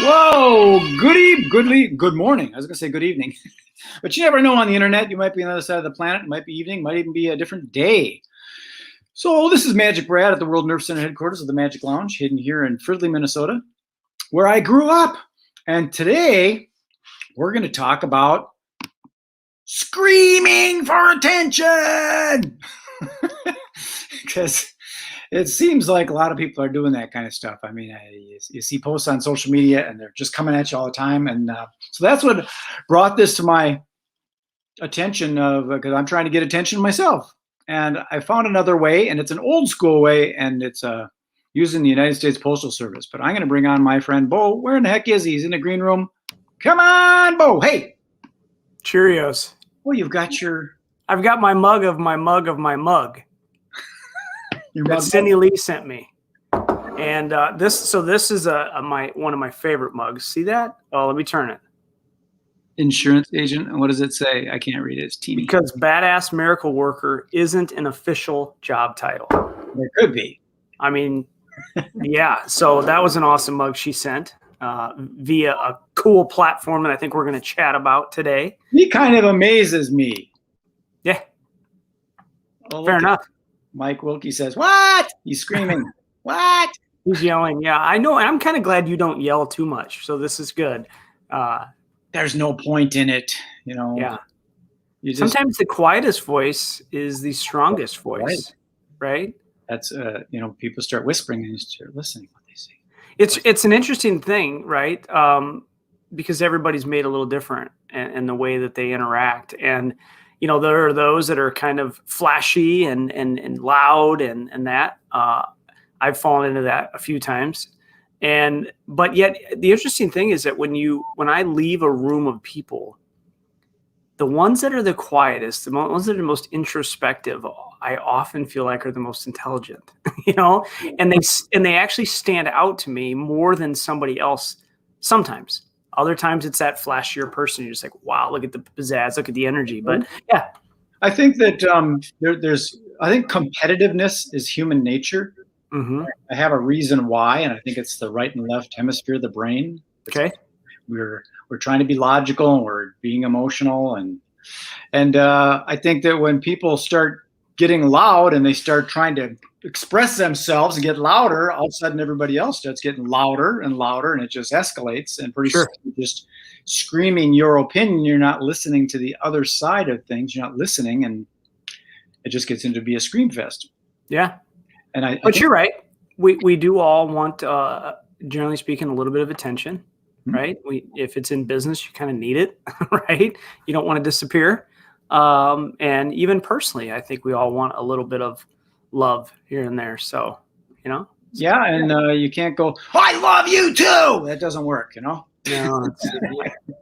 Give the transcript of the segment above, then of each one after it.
Whoa, good morning. I was going to say good evening. But you never know on the internet. You might be on the other side of the planet. It might be evening. It might even be a different day. So this is Magic Brad at the World Nerve Center headquarters of the Magic Lounge, hidden here in Fridley, Minnesota, where I grew up. And today we're going to talk about screaming for attention. Because it seems like a lot of people are doing that kind of stuff. I mean, you see posts on social media and they're just coming at you all the time. And so that's what brought this to my attention, because I'm trying to get attention myself. And I found another way, and it's an old school way, and it's using the United States Postal Service. But I'm going to bring on my friend Bo. Where in the heck is he? He's in the green room. Come on, Bo. Hey. Cheerios. Well, you've got your... I've got my mug of my mug of my mug. That Cindy Lee sent me. And this is one of my favorite mugs. See that? Oh, let me turn it. Insurance agent. And what does it say? I can't read it. It's teeny. Because Badass Miracle Worker isn't an official job title. There could be. I mean, yeah. So that was an awesome mug she sent via a cool platform that I think we're going to chat about today. He kind of amazes me. Yeah. Well, fair enough. Mike Wilkie says, "What?" He's screaming. What? He's yelling. Yeah, I know. I'm kind of glad you don't yell too much. So this is good. There's no point in it, you know. Yeah. Sometimes the quietest voice is the strongest voice, right? That's people start whispering and you start listening to what they say. It's an interesting thing, right? Because everybody's made a little different in the way that they interact, and there are those that are kind of flashy and loud and that. I've fallen into that a few times. But yet the interesting thing is that when I leave a room of people, the ones that are the quietest, the ones that are the most introspective, I often feel like are the most intelligent, and they actually stand out to me more than somebody else sometimes. Other times it's that flashier person. You're just like, wow, look at the pizzazz, look at the energy. But yeah. I think that I think competitiveness is human nature. Mm-hmm. I have a reason why, and I think it's the right and left hemisphere of the brain. Okay. We're trying to be logical and we're being emotional. And I think that when people start getting loud and they start trying to express themselves and get louder, all of a sudden everybody else starts getting louder and louder, and it just escalates. And pretty soon you're just screaming your opinion. You're not listening to the other side of things. You're not listening, and it just gets into be a scream fest. Yeah. But you're right. We do all want, generally speaking, a little bit of attention, right? If it's in business, you kind of need it, right? You don't want to disappear. And even personally, I think we all want a little bit of love here and there. So, Yeah, and you can't go, "I love you too." That doesn't work, No,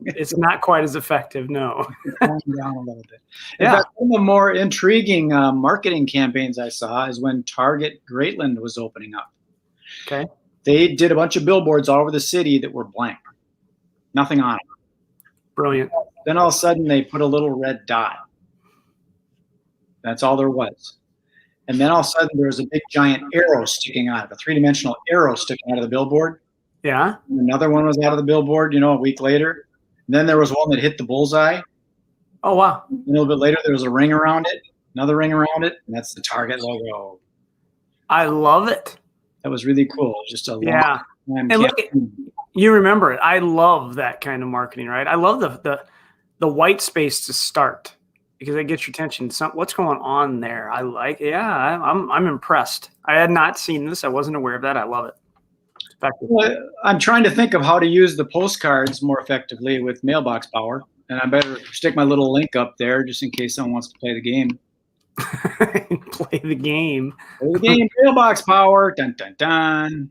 it's not quite as effective. No. It's going down a little bit. In fact, one of the more intriguing marketing campaigns I saw is when Target Greatland was opening up. Okay. They did a bunch of billboards all over the city that were blank, nothing on it. Brilliant. Then all of a sudden they put a little red dot. That's all there was. And then all of a sudden there was a big giant arrow sticking out of it, a three-dimensional arrow sticking out of the billboard. Yeah. And another one was out of the billboard, a week later. And then there was one that hit the bullseye. Oh, wow. A little bit later, there was a ring around it, another ring around it, and that's the Target logo. I love it. That was really cool. Just a long time. And look, you remember it. I love that kind of marketing, right? I love the white space to start because it gets your attention. What's going on there? I like. Yeah, I'm impressed. I had not seen this. I wasn't aware of that. I love it. Well, I'm trying to think of how to use the postcards more effectively with Mailbox Power, and I better stick my little link up there just in case someone wants to play the game. Play the game. Play the game, Mailbox Power. Dun, dun, dun.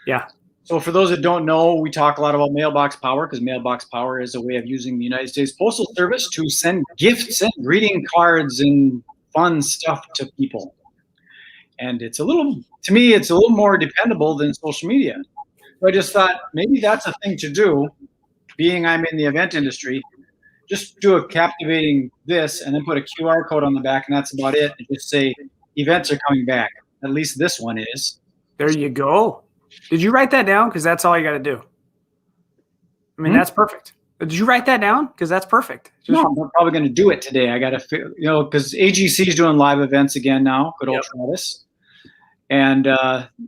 Yeah. So for those that don't know, we talk a lot about Mailbox Power because Mailbox Power is a way of using the United States Postal Service to send gifts and greeting cards and fun stuff to people. And it's a little more dependable than social media. So I just thought maybe that's a thing to do, being I'm in the event industry. Just do a captivating this and then put a QR code on the back, and that's about it. And just say events are coming back. At least this one is. There you go. Did you write that down? Because that's all you got to do. I mean, that's perfect. Did you write that down? Because that's perfect. No, I'm probably going to do it today. I got to, because AGC is doing live events again now. Good old Travis. And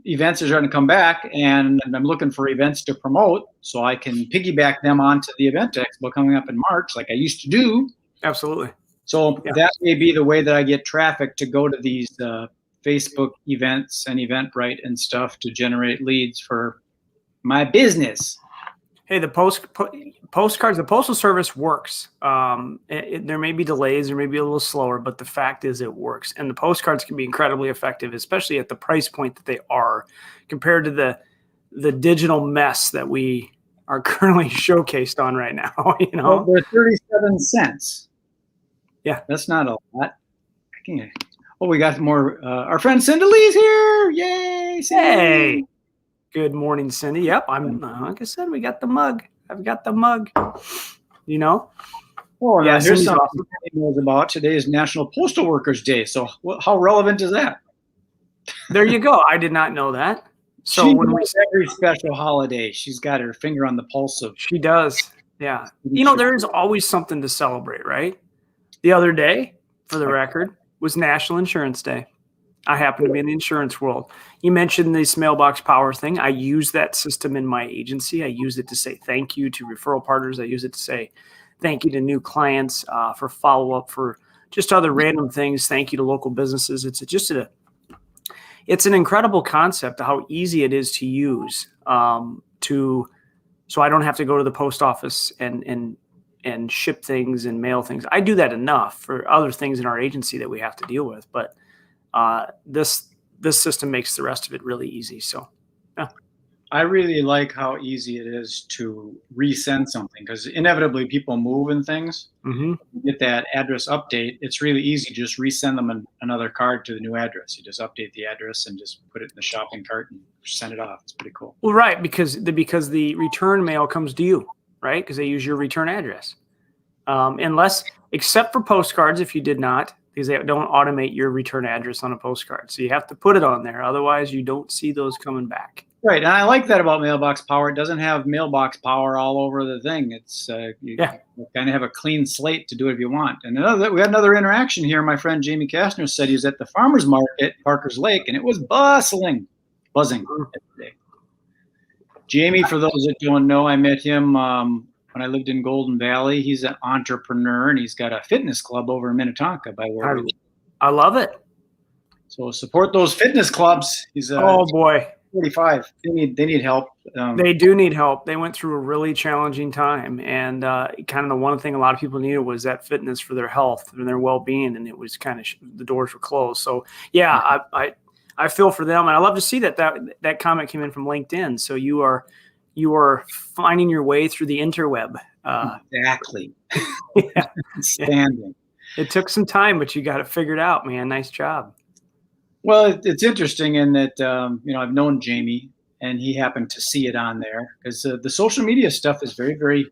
events are starting to come back, and I'm looking for events to promote so I can piggyback them onto the event expo coming up in March, like I used to do. Absolutely. So that may be the way that I get traffic to go to these Facebook events and Eventbrite and stuff to generate leads for my business. Hey, the postcards, the Postal Service works. There may be delays, there may be a little slower, but the fact is it works. And the postcards can be incredibly effective, especially at the price point that they are compared to the digital mess that we are currently showcased on right now. Well, they're 37 cents. Yeah. That's not a lot. We got more. Our friend Cindy Lee's here. Yay, Cindy. Hey. Good morning, Cindy. Yep, like I said, we got the mug. I've got the mug. Oh, yeah. Here's something awesome. Knows about. Today is National Postal Workers Day. So, how relevant is that? There you go. I did not know that. So she knows every special holiday, she's got her finger on the pulse of. She does. Yeah. There is always something to celebrate, right? The other day, for the record, was National Insurance Day. I happen to be in the insurance world. You mentioned this mailbox power thing. I use that system in my agency. I use it to say thank you to referral partners. I use it to say thank you to new clients, for follow-up, for just other random things. Thank you to local businesses. It's an incredible concept of how easy it is to use, so I don't have to go to the post office and ship things and mail things. I do that enough for other things in our agency that we have to deal with, but this system makes the rest of it really easy. So, yeah. I really like how easy it is to resend something because inevitably people move and things. Mm-hmm. Get that address update. It's really easy to just resend them another card to the new address. You just update the address and just put it in the shopping cart and send it off. It's pretty cool. Well, right, because the return mail comes to you, right? Because they use your return address. Except for postcards, if you did not, because they don't automate your return address on a postcard. So you have to put it on there. Otherwise, you don't see those coming back. Right. And I like that about Mailbox Power. It doesn't have Mailbox Power all over the thing. It's you kind of have a clean slate to do it if you want. And we had another interaction here. My friend Jamie Kastner said he was at the farmer's market, Parker's Lake, and it was buzzing yesterday. Jamie, for those that don't know, I met him when I lived in Golden Valley. He's an entrepreneur, and he's got a fitness club over in Minnetonka by where we live. I love it. So support those fitness clubs. He's oh boy, 45. They need help. They do need help. They went through a really challenging time, and kind of the one thing a lot of people needed was that fitness for their health and their well-being, and it was kind of the doors were closed. So yeah, I feel for them, and I love to see that comment came in from LinkedIn. So you are finding your way through the interweb. Exactly. Yeah. Standing. It took some time, but you got it figured out, man. Nice job. Well, it's interesting in that, I've known Jamie, and he happened to see it on there because the social media stuff is very, very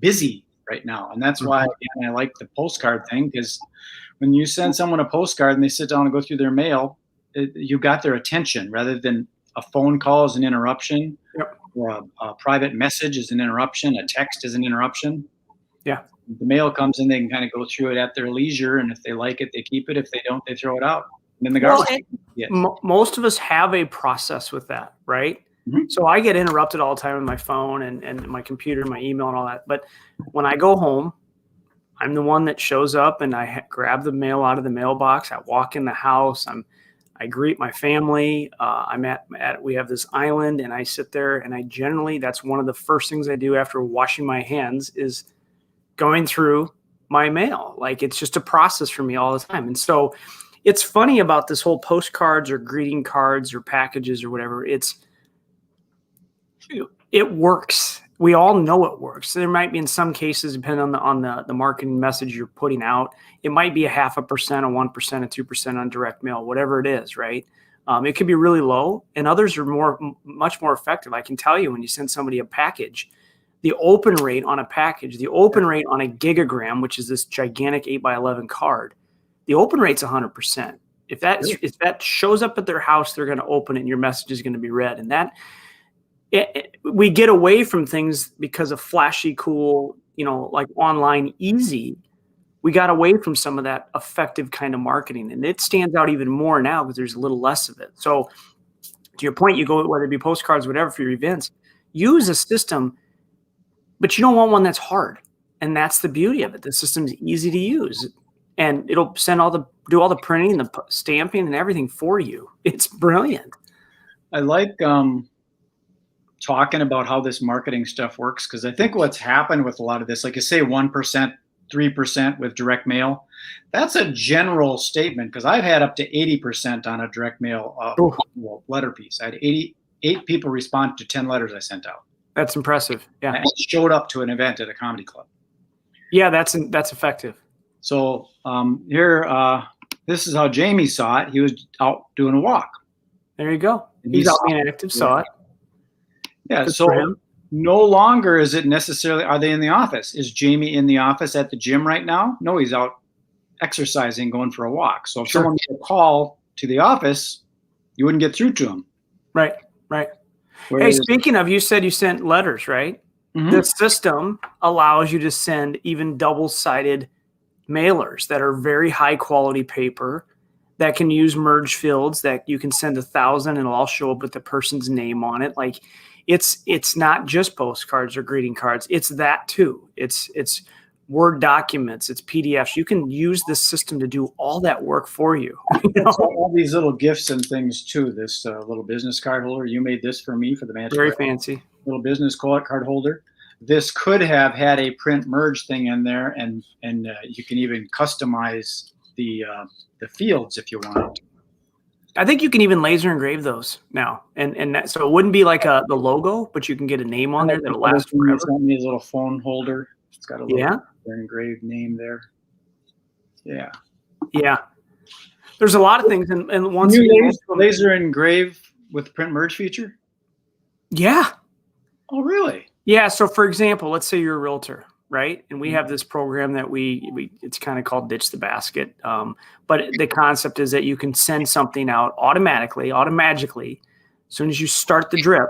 busy right now. And that's why, again, I like the postcard thing, because when you send someone a postcard and they sit down and go through their mail, you got their attention rather than a phone call is an interruption. Yep. Or a private message is an interruption. A text is an interruption. Yeah. The mail comes in, they can kind of go through it at their leisure. And if they like it, they keep it. If they don't, they throw it out. And then the garbage. Most of us have a process with that, right? Mm-hmm. So I get interrupted all the time with my phone and my computer, my email and all that. But when I go home, I'm the one that shows up and I grab the mail out of the mailbox. I walk in the house. I greet my family. We have this island and I sit there and that's one of the first things I do after washing my hands is going through my mail. Like it's just a process for me all the time. And so it's funny about this whole postcards or greeting cards or packages or whatever. It works. We all know it works. There might be in some cases, depending on the marketing message you're putting out, it might be 0.5%, 1%, 2% on direct mail, whatever it is, right? It could be really low, and others are much more effective. I can tell you when you send somebody a package, the open rate on a package, the open rate on a gigagram, which is this gigantic 8x11 card, the open rate's 100%. If that shows up at their house, they're going to open it, and your message is going to be read, and that. we get away from things because of flashy, cool, like online easy. We got away from some of that effective kind of marketing, and it stands out even more now because there's a little less of it. So to your point, you go, whether it be postcards, whatever, for your events, use a system, but you don't want one that's hard. And that's the beauty of it. The system's easy to use, and it'll do all the printing, the stamping, and everything for you. It's brilliant. I like talking about how this marketing stuff works, because I think what's happened with a lot of this, like you say, 1%, 3% with direct mail, that's a general statement, because I've had up to 80% on a direct mail letter piece. I had 88 people respond to 10 letters I sent out. That's impressive. Yeah. I showed up to an event at a comedy club. Yeah, that's effective. So here, this is how Jamie saw it. He was out doing a walk. There you go. He's out being active, saw it. Yeah, so no longer is it necessarily, are they in the office? Is Jamie in the office at the gym right now? No, he's out exercising, going for a walk. So if someone made a call to the office, you wouldn't get through to him. Right. Hey, speaking of, you said you sent letters, right? Mm-hmm. The system allows you to send even double-sided mailers that are very high-quality paper that can use merge fields, that you can send 1,000 and it'll all show up with the person's name on it. Like, it's not just postcards or greeting cards. It's that too. It's Word documents, it's PDFs. You can use this system to do all that work for you. All these little gifts and things too. This little business card holder, you made this for me for the Magic. Very fancy. Little business card holder. This could have had a print merge thing in there, and you can even customize the fields if you wanted to. I think you can even laser engrave those now, and that, so it wouldn't be like the logo, but you can get a name on there that'll last forever. Sent me a little phone holder. It's got a little engraved name there. Yeah. There's a lot of things, and once you laser engrave with the print merge feature. Yeah. Oh, really? Yeah. So, for example, let's say you're a realtor, right? And we have this program that it's kind of called Ditch the Basket. But the concept is that you can send something out automagically, as soon as you start the drip,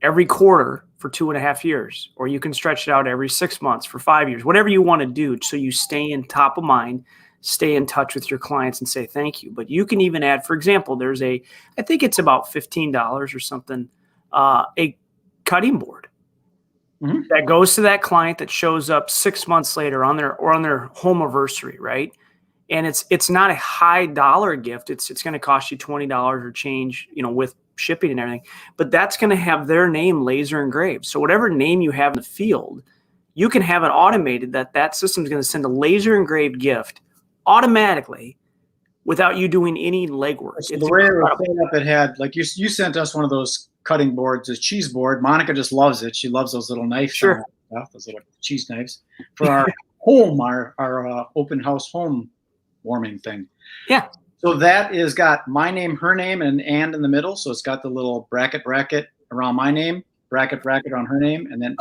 every quarter for 2.5 years, or you can stretch it out every 6 months for 5 years, whatever you want to do. So you stay in top of mind, stay in touch with your clients and say thank you. But you can even add, for example, there's I think it's about $15 or something, a cutting board. Mm-hmm. That goes to that client that shows up 6 months later on their home anniversary, right? And it's not a high dollar gift. It's going to cost you $20 or change, with shipping and everything. But that's going to have their name laser engraved. So whatever name you have in the field, you can have it automated that system is going to send a laser engraved gift automatically without you doing any legwork. So the way it was set up, it had, like, you sent us one of those cutting boards, a cheese board. Monica just loves it. She loves those little knife stuff, those little cheese knives for our home, our open house home warming thing. Yeah. So that is got my name, her name, and in the middle. So it's got the little bracket around my name, bracket on her name, and then.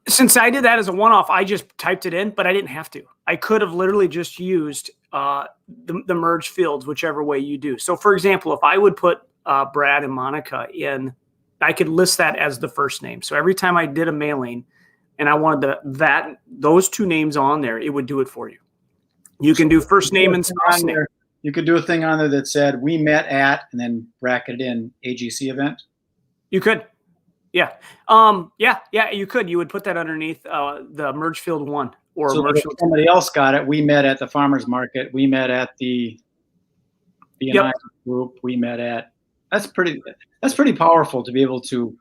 Since I did that as a one-off, I just typed it in, but I didn't have to. I could have literally just used the merge fields, whichever way you do. So, for example, if I would put Brad and Monica in, I could list that as the first name. So every time I did a mailing and I wanted those two names on there, it would do it for you. You can do first name and last name. You could do a thing on there that said we met at, and then bracketed in AGC event. You could. Yeah. You could. You would put that underneath the merge field 1 or so merge field somebody else got it. We met at the farmers market. We met at the BNI group. We met at. That's pretty powerful to be able to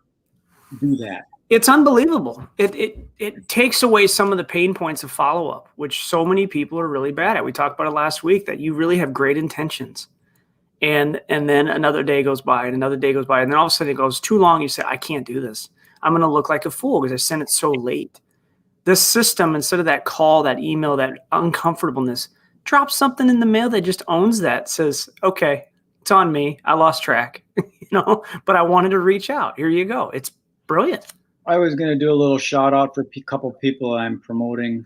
do that. It's unbelievable. It takes away some of the pain points of follow-up, which so many people are really bad at. We talked about it last week, that you really have great intentions. And then another day goes by and another day goes by. And then all of a sudden it goes too long. You say, I can't do this. I'm going to look like a fool because I sent it so late. This system, instead of that call, that email, that uncomfortableness, drops something in the mail that just owns that, says, okay, it's on me. I lost track, but I wanted to reach out. Here you go. It's brilliant. I was going to do a little shout out for a couple people I'm promoting.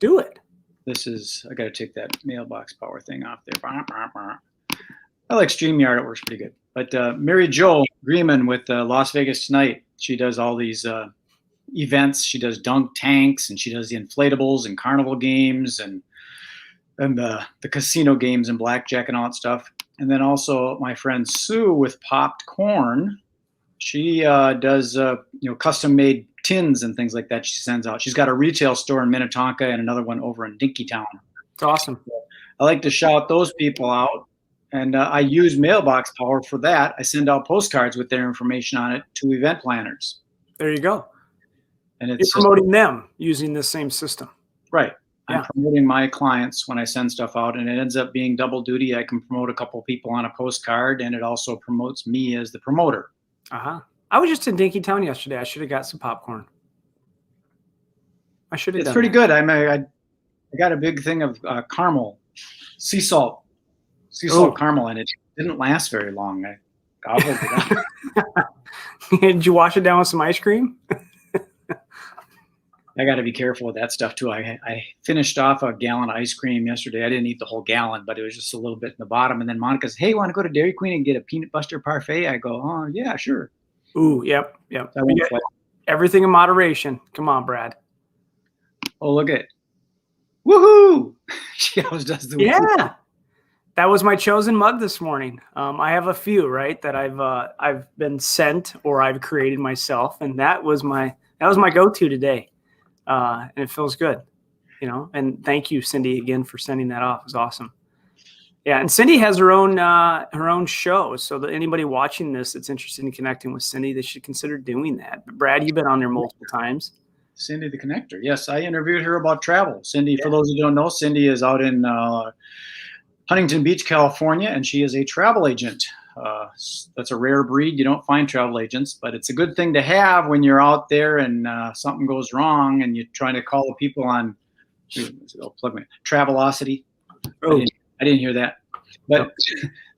Do it. I got to take that mailbox power thing off there. I like StreamYard. It works pretty good. But Mary Jo Greeman with Las Vegas Tonight, she does all these events. She does dunk tanks, and she does the inflatables and carnival games and the casino games and blackjack and all that stuff. And then also my friend Sue with Popped Corn. She does custom made tins and things like that. She sends out. She's got a retail store in Minnetonka and another one over in Dinkytown. It's awesome. I like to shout those people out, and I use Mailbox Power for that. I send out postcards with their information on it to event planners. There you go. And it's You're promoting them using the same system. Right. I'm Yeah. promoting my clients when I send stuff out, and it ends up being double duty. I can promote a couple people on a postcard, and it also promotes me as the promoter. Uh-huh. I was just in Dinkytown yesterday. I should have got some popcorn. I should have It's done pretty that. good. I got a big thing of caramel, sea salt Ooh. caramel, and it didn't last very long. I gobbled it up. Did you wash it down with some ice cream? I got to be careful with that stuff too. I finished off a gallon of ice cream yesterday. I didn't eat the whole gallon, but it was just a little bit in the bottom. And then Monica says, "Hey, want to go to Dairy Queen and get a peanut butter parfait?" I go, "Oh yeah, sure." Ooh, yep. I won't Yeah, sweat. everything in moderation. Come on, Brad. Oh, look at woohoo! She always does the woohoo. Yeah. That was my chosen mug this morning. I have a few, right, that I've been sent or I've created myself, and that was my go-to today. And it feels good, and thank you, Cindy, again for sending that off. It was awesome. Yeah. And Cindy has her own show. So that anybody watching this that's interested in connecting with Cindy, they should consider doing that. But Brad, you've been on there multiple times. Cindy the Connector. Yes, I interviewed her about travel. Cindy, for those who don't know, Cindy is out in Huntington Beach, California, and she is a travel agent. That's a rare breed. You don't find travel agents, but it's a good thing to have when you're out there and something goes wrong and you're trying to call the people on Travelocity. Oh. I didn't hear that. But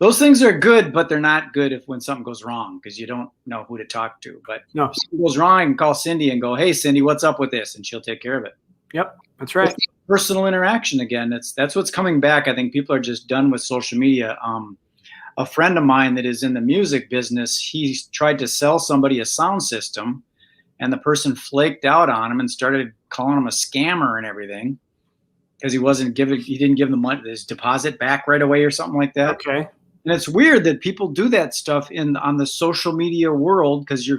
those things are good, but they're not good when something goes wrong because you don't know who to talk to. But No. if something goes wrong, I can call Cindy and go, "Hey, Cindy, what's up with this?" And she'll take care of it. Yep, that's right. It's personal interaction again. That's what's coming back. I think people are just done with social media. A friend of mine that is in the music business, he tried to sell somebody a sound system, and the person flaked out on him and started calling him a scammer and everything because he didn't give the money, his deposit back right away or something like that. Okay. And it's weird that people do that stuff on the social media world because you're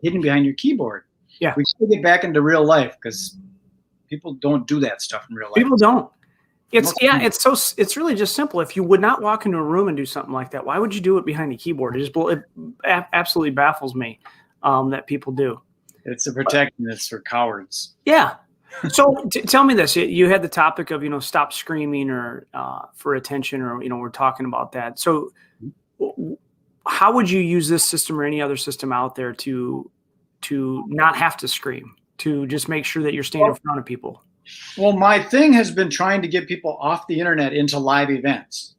hidden behind your keyboard. Yeah. We should get back into real life because people don't do that stuff in real life. People don't. It's really just simple. If you would not walk into a room and do something like that, why would you do it behind a keyboard? It absolutely baffles me that people do. It's a protection. It's for cowards. Yeah. So tell me this. You had the topic of, stop screaming or for attention or, we're talking about that. So how would you use this system or any other system out there to not have to scream, to just make sure that you're staying in front of people? Well, my thing has been trying to get people off the internet into live events,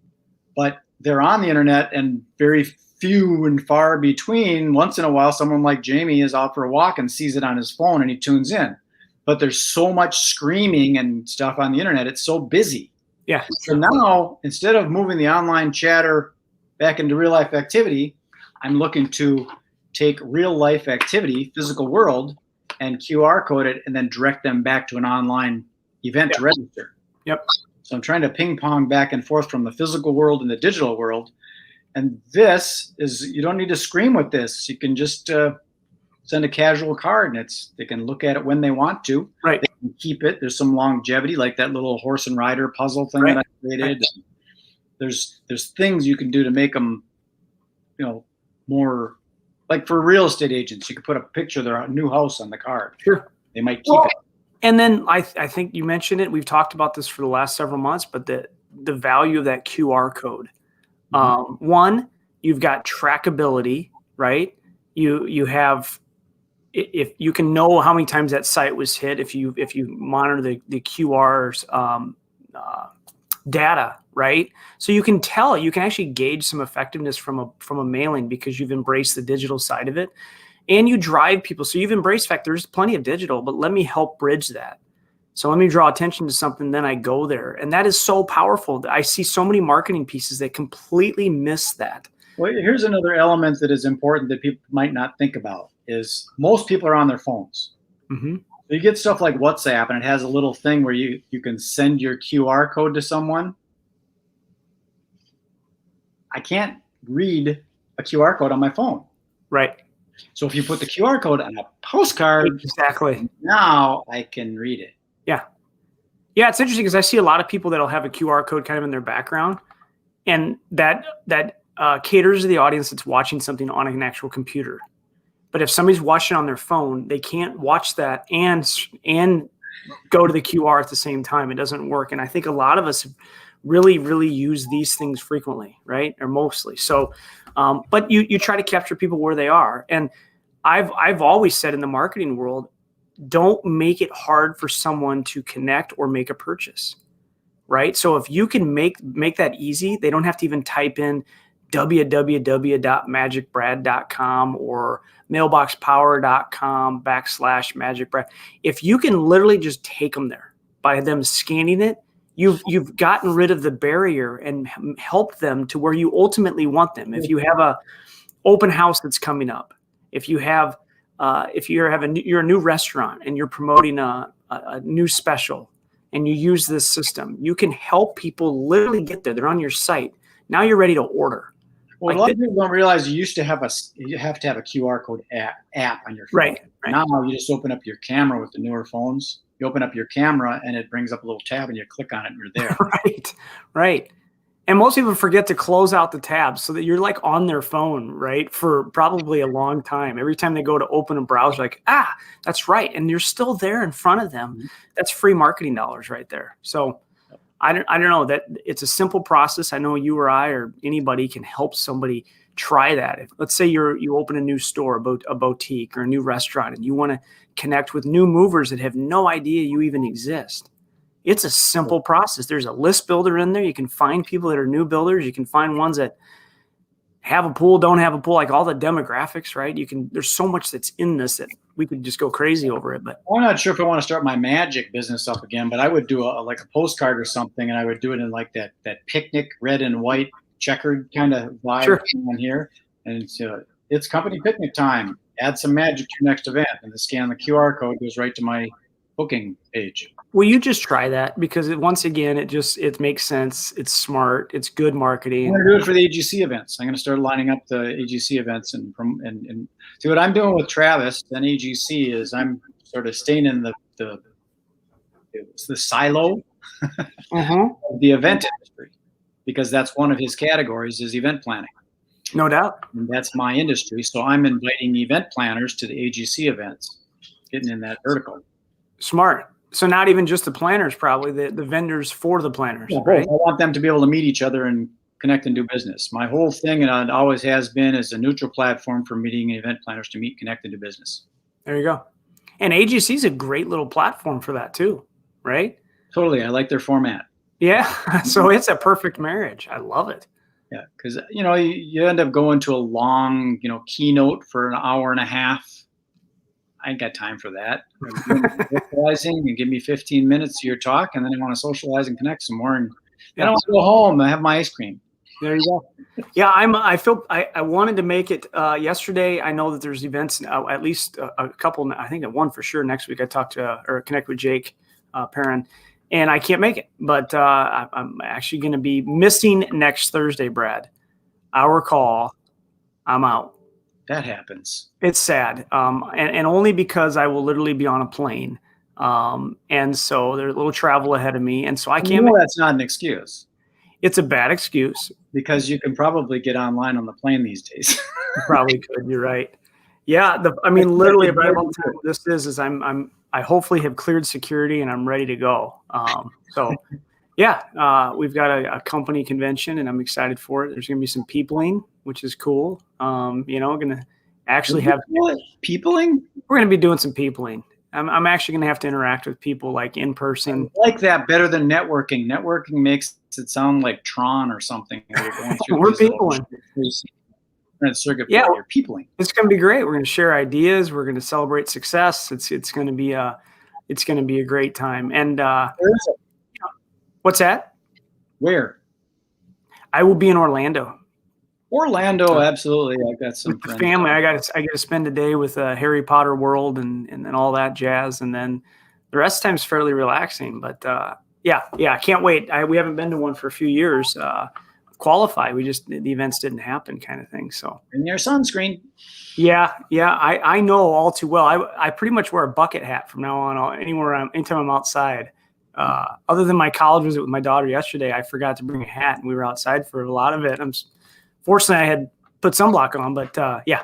but they're on the internet and very few and far between. Once in a while, someone like Jamie is out for a walk and sees it on his phone and he tunes in. But there's so much screaming and stuff on the internet. It's so busy. Yeah. So now, instead of moving the online chatter back into real life activity, I'm looking to take real life activity, physical world, and QR code it and then direct them back to an online event to register. Yep. So I'm trying to ping pong back and forth from the physical world and the digital world. And this is, you don't need to scream with this. You can just send a casual card and they can look at it when they want to. Right. They can keep it. There's some longevity, like that little horse and rider puzzle thing that I created. Right. There's things you can do to make them, more like for real estate agents. You could put a picture of their new house on the card. Sure. They might keep it. And then I think you mentioned it. We've talked about this for the last several months, but the value of that QR code. Mm-hmm. One, you've got trackability, right? You have, if you can know how many times that site was hit, if you monitor the QR's data, right? So you can actually gauge some effectiveness from a mailing because you've embraced the digital side of it. And you drive people. So you've embraced fact there's plenty of digital, but let me help bridge that. So let me draw attention to something, then I go there. And that is so powerful. I see so many marketing pieces that completely miss that. Well, here's another element that is important that people might not think about is most people are on their phones. Mm-hmm. You get stuff like WhatsApp and it has a little thing where you can send your QR code to someone. I can't read a QR code on my phone. Right. So if you put the QR code on a postcard, Exactly. now I can read it. Yeah. Yeah, it's interesting because I see a lot of people that'll have a QR code kind of in their background, and that caters to the audience that's watching something on an actual computer. But if somebody's watching on their phone, they can't watch that and go to the QR at the same time. It doesn't work. And I think a lot of us really, really use these things frequently, right? Or mostly. So, but you try to capture people where they are. And I've always said in the marketing world, don't make it hard for someone to connect or make a purchase, right? So if you can make that easy, they don't have to even type in www.magicbrad.com or mailboxpower.com/magicbrad. If you can literally just take them there by them scanning it, you've gotten rid of the barrier and helped them to where you ultimately want them. If you have a open house that's coming up, if you have you're a new restaurant and you're promoting a new special and you use this system, you can help people literally get there. They're on your site. Now you're ready to order. Well, a lot of people don't realize you have to have a QR code app on your phone. Right. Now you just open up your camera with the newer phones. You open up your camera and it brings up a little tab and you click on it and you're there. Right. And most people forget to close out the tabs so that you're like on their phone, right, for probably a long time. Every time they go to open a browser, like, that's right. And you're still there in front of them. Mm-hmm. That's free marketing dollars right there. So I don't know, that it's a simple process. I know you or I or anybody can help somebody try that. If, let's say you open a new store, a boutique or a new restaurant, and you want to connect with new movers that have no idea you even exist. It's a simple process. There's a list builder in there. You can find people that are new builders. You can find ones that have a pool, don't have a pool, like all the demographics, right? There's so much that's in this that we could just go crazy over it. But I'm not sure if I want to start my magic business up again, but I would do like a postcard or something, and I would do it in like that picnic red and white checkered kind of vibe on here. And it's company picnic time. Add some magic to your next event, and the scan the QR code goes right to my booking page. Will you just try that? Because once again, it makes sense. It's smart. It's good marketing. I'm going to do it for the AGC events. I'm going to start lining up the AGC events and see what I'm doing with Travis and AGC is I'm sort of staying in the silo of the event industry, because that's one of his categories is event planning. No doubt. And that's my industry. So I'm inviting event planners to the AGC events, getting in that vertical. Smart. So not even just the planners, probably the vendors for the planners, right? I want them to be able to meet each other and connect and do business. My whole thing, and it always has been, is a neutral platform for meeting event planners to meet, connect, and do business. There you go. And AGC is a great little platform for that too, right? Totally. I like their format. Yeah. So it's a perfect marriage. I love it. Yeah. Because, you end up going to a long, keynote for an hour and a half. I ain't got time for that. Socializing and give me 15 minutes of your talk, and then I want to socialize and connect some more. And then I want to go home and have my ice cream. There you go. Yeah, I wanted to make it yesterday. I know that there's events, at least a couple. I think one for sure next week. I talked to or connect with Jake Perrin, and I can't make it. But I'm actually going to be missing next Thursday, Brad. Our call. I'm out. That happens. It's sad. And only because I will literally be on a plane. And so there's a little travel ahead of me. And so I can't. That's not an excuse. It's a bad excuse. Because you can probably get online on the plane these days. You probably could. You're right. Yeah. Literally about the time this is I hopefully have cleared security and I'm ready to go. We've got a company convention and I'm excited for it. There's going to be some peopling, which is cool. Going to actually have peopling. We're going to be doing some peopling. I'm actually going to have to interact with people like in person. I like that better than networking. Networking makes it sound like Tron or something. We're peopling. You're peopling. It's going to be great. We're going to share ideas. We're going to celebrate success. It's going to be a great time. And what's that? Where? I will be in Orlando. Orlando, absolutely. I've got some With the friends. family, I got to spend a day with Harry Potter World and all that jazz, and then the rest of the time is fairly relaxing. But yeah, I can't wait. We haven't been to one for a few years. Qualify, the events didn't happen, kind of thing. So And your sunscreen. yeah, I know all too well. I pretty much wear a bucket hat from now on. Anytime I'm outside. Other than my college visit with my daughter yesterday, I forgot to bring a hat, and we were outside for a lot of it. Fortunately, I had put sunblock on, but yeah.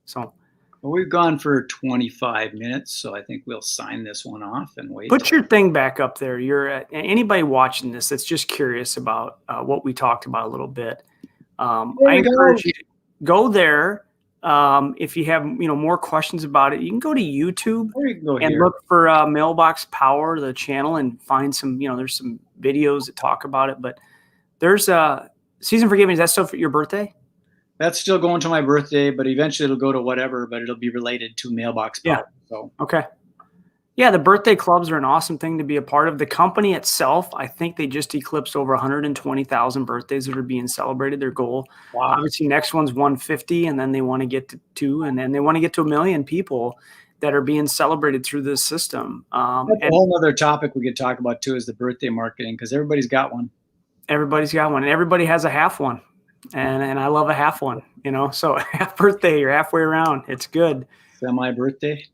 So Well, we've gone for 25 minutes, so I think we'll sign this one off and wait. put your thing back up there. Anybody watching this that's just curious about what we talked about a little bit. I encourage you to go there. If you have more questions about it, you can go to YouTube and look for Mailbox Power, the channel, and find some. There's some videos that talk about it. But there's Season Forgiving. Is that still for your birthday? That's still going to my birthday, but eventually it'll go to whatever. But it'll be related to Mailbox Power. Yeah. So okay. Yeah, the birthday clubs are an awesome thing to be a part of. The company itself, I think they just eclipsed over 120,000 birthdays that are being celebrated. Their goal, obviously, next one's 150, and then they want to get to 2, and then they want to get to 1 million people that are being celebrated through this system. That's a whole other topic we could talk about too, is the birthday marketing, because everybody's got one. Everybody's got one, and everybody has a half one, and I love a half one. So half birthday, you're halfway around. It's good. Semi birthday.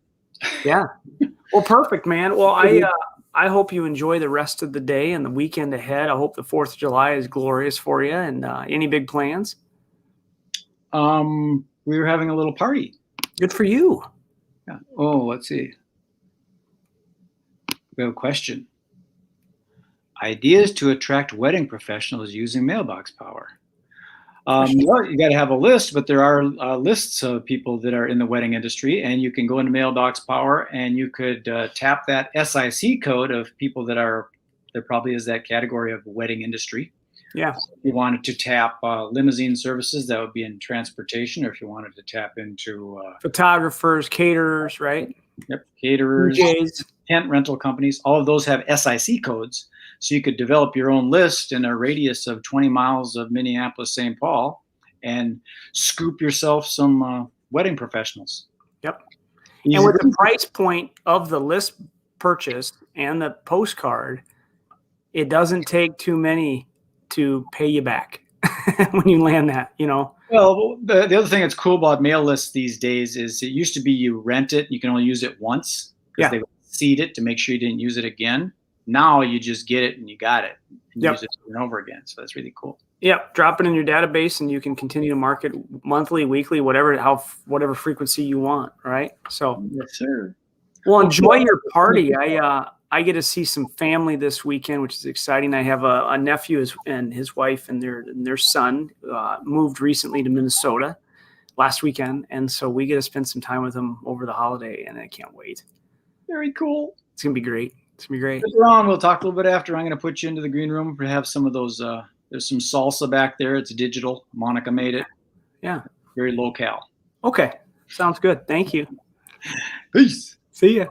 Yeah. Well, perfect, man. Well, I hope you enjoy the rest of the day and the weekend ahead. I hope the 4th of July is glorious for you. And any big plans? We were having a little party. Good for you. Yeah. Oh, let's see. We have a question. Ideas to attract wedding professionals using Mailbox Power. You got to have a list, but there are lists of people that are in the wedding industry, and you can go into Mailbox Power and you could tap that SIC code of people there probably is that category of wedding industry. Yeah. If you wanted to tap limousine services, that would be in transportation, or if you wanted to tap into photographers, caterers, right? Yep. Caterers, DJs. Tent rental companies, all of those have SIC codes. So you could develop your own list in a radius of 20 miles of Minneapolis, St. Paul, and scoop yourself some wedding professionals. Yep. And with the price point of the list purchase and the postcard, it doesn't take too many to pay you back when you land that, Well, the other thing that's cool about mail lists these days is it used to be you rent it, you can only use it once because they would seed it to make sure you didn't use it again. Now you just get it and you got it and use it over and over again. So that's really cool. Yep. Drop it in your database and you can continue to market monthly, weekly, whatever frequency you want. Right. So yes, sir. Well, enjoy your party. I get to see some family this weekend, which is exciting. I have a nephew and his wife and their son moved recently to Minnesota last weekend. And so we get to spend some time with them over the holiday, and I can't wait. Very cool. It's going to be great. It's going to be great. Ron, we'll talk a little bit after. I'm going to put you into the green room to have some of those. There's some salsa back there. It's digital. Monica made it. Yeah. Very low-cal. Okay. Sounds good. Thank you. Peace. See ya.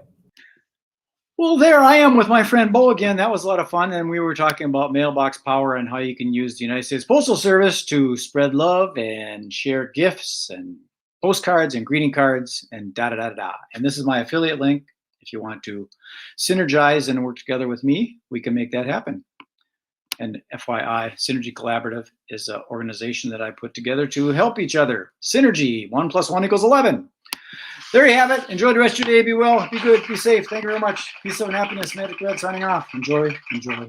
Well, there I am with my friend Bo again. That was a lot of fun. And we were talking about Mailbox Power and how you can use the United States Postal Service to spread love and share gifts and postcards and greeting cards and da-da-da-da-da. And this is my affiliate link. If you want to synergize and work together with me, we can make that happen. And FYI, Synergy Collaborative is an organization that I put together to help each other. Synergy, 1 + 1 = 11. There you have it. Enjoy the rest of your day. Be well, be good, be safe. Thank you very much. Peace, love, and happiness. Magic Red signing off. Enjoy, enjoy, enjoy.